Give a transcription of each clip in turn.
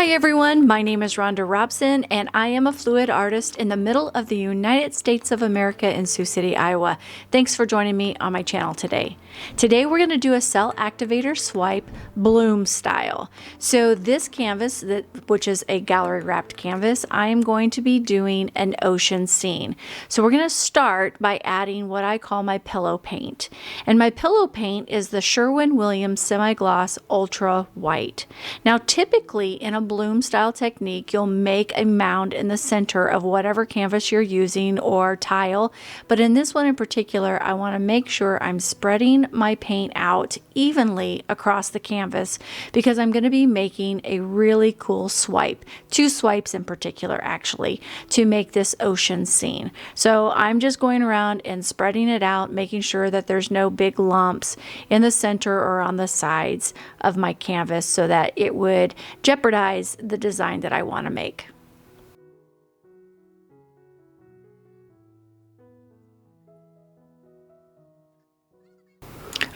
Hi everyone, my name is Rhonda Robson and I am a fluid artist in the middle of the United States of America in Sioux City, Iowa. Thanks for joining me on my channel today. Today we're going to do a cell activator swipe bloom style. So this canvas, which is a gallery wrapped canvas, I am going to be doing an ocean scene. So we're going to start by adding what I call my pillow paint. And my pillow paint is the Sherwin-Williams Semi-Gloss Ultra White. Now typically in a bloom style technique, you'll make a mound in the center of whatever canvas you're using or tile, but in this one in particular, I want to make sure I'm spreading my paint out evenly across the canvas because I'm going to be making a really cool swipe, two swipes in particular actually, to make this ocean scene. So I'm just going around and spreading it out, making sure that there's no big lumps in the center or on the sides of my canvas so that it would jeopardize the design that I want to make.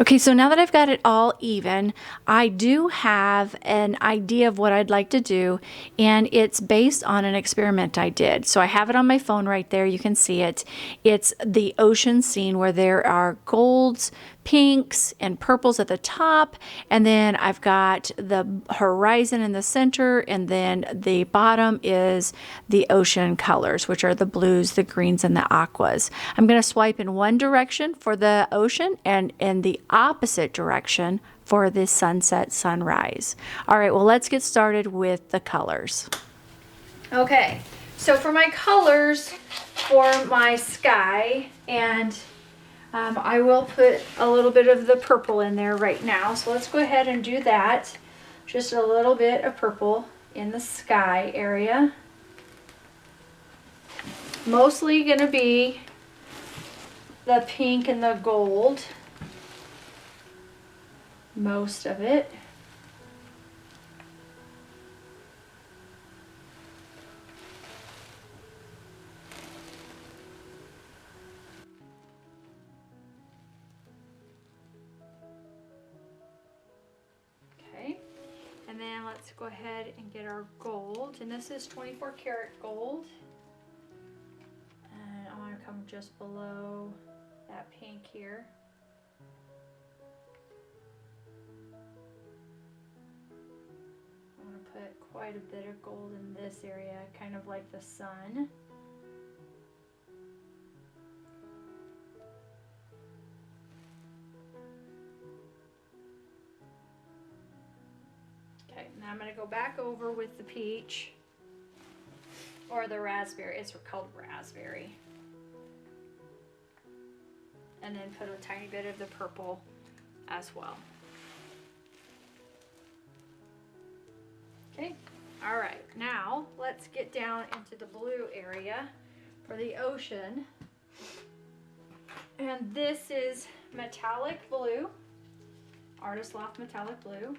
Okay, so now that I've got it all even, I do have an idea of what I'd like to do, and it's based on an experiment I did. So I have it on my phone right there, you can see it. It's the ocean scene where there are golds, pinks, and purples at the top, and then I've got the horizon in the center, and then the bottom is the ocean colors, which are the blues, the greens, and the aquas. I'm going to swipe in one direction for the ocean and in the opposite direction for the sunset sunrise. All right, well, let's get started with the colors. Okay, so for my colors for my sky, and I will put a little bit of the purple in there right now. So let's go ahead and do that. Just a little bit of purple in the sky area. Mostly going to be the pink and the gold. Most of it. Okay, and then let's go ahead and get our gold, and this is 24 karat gold. And I want to come just below that pink here. Put quite a bit of gold in this area, kind of like the sun. Okay, now I'm going to go back over with the peach or the raspberry. It's called raspberry. And then put a tiny bit of the purple as well. Okay, all right, now let's get down into the blue area for the ocean. And this is metallic blue, Artist Loft metallic blue.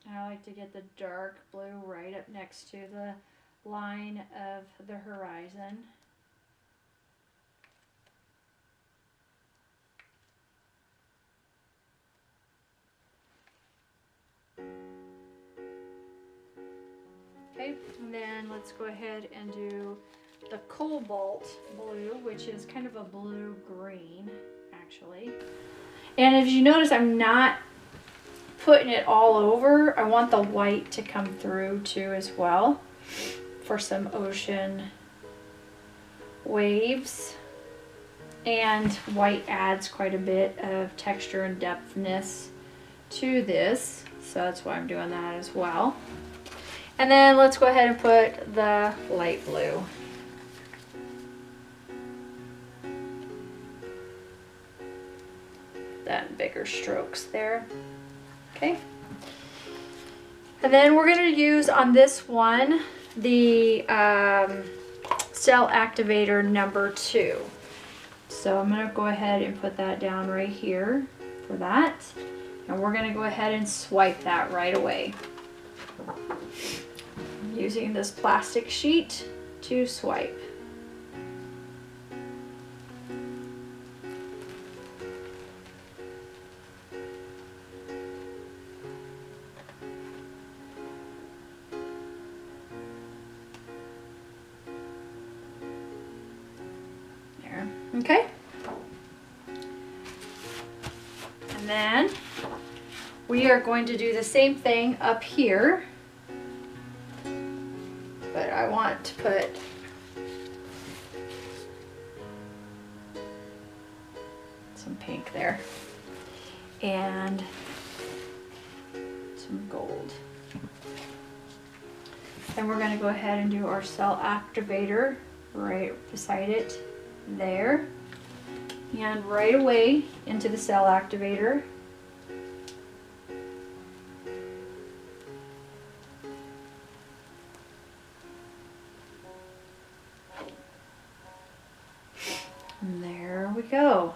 And I like to get the dark blue right up next to the line of the horizon. Okay, and then let's go ahead and do the cobalt blue, which is kind of a blue-green, actually. And as you notice, I'm not putting it all over. I want the white to come through too as well for some ocean waves. And white adds quite a bit of texture and depthness to this, so that's why I'm doing that as well. And then let's go ahead and put the light blue. That bigger strokes there. Okay. And then we're going to use on this one the Cell Activator number 2. So I'm going to go ahead and put that down right here for that. And we're going to go ahead and swipe that right away. Using this plastic sheet to swipe. Okay. And then we are going to do the same thing up here, but I want to put some pink there and some gold. Then we're going to go ahead and do our cell activator right beside it there, and right away into the cell activator. And there we go.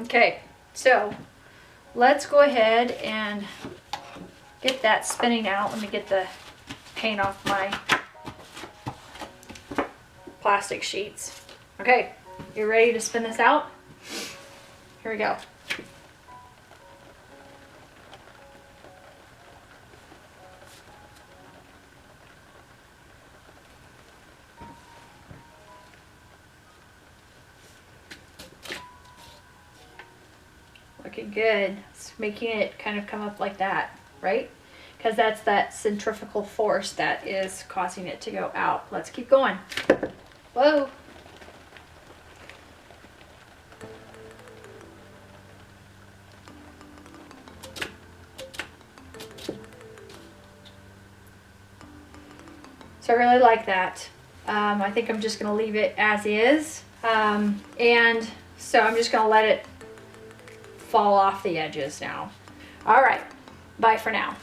Okay, so let's go ahead and get that spinning out. Let me get the paint off my plastic sheets. Okay, you ready to spin this out? Here we go. Looking good. It's making it kind of come up like that, right? Because that's that centrifugal force that is causing it to go out. Let's keep going. Whoa. So I really like that. I think I'm just going to leave it as is. And so I'm just going to let it fall off the edges now. All right, bye for now.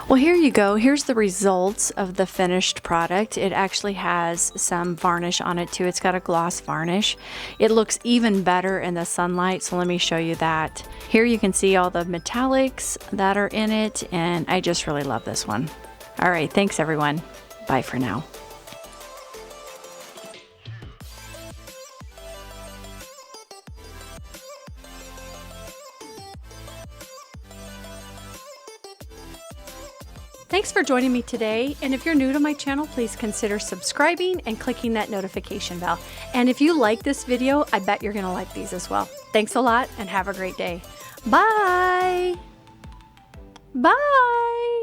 Well, here you go. Here's the results of the finished product. It actually has some varnish on it too. It's got a gloss varnish. It looks even better in the sunlight, so let me show you that. Here you can see all the metallics that are in it, and I just really love this one. All right, thanks everyone. Bye for now. Thanks for joining me today, and if you're new to my channel, please consider subscribing and clicking that notification bell. And if you like this video, I bet you're gonna like these as well. Thanks a lot and have a great day. Bye! Bye!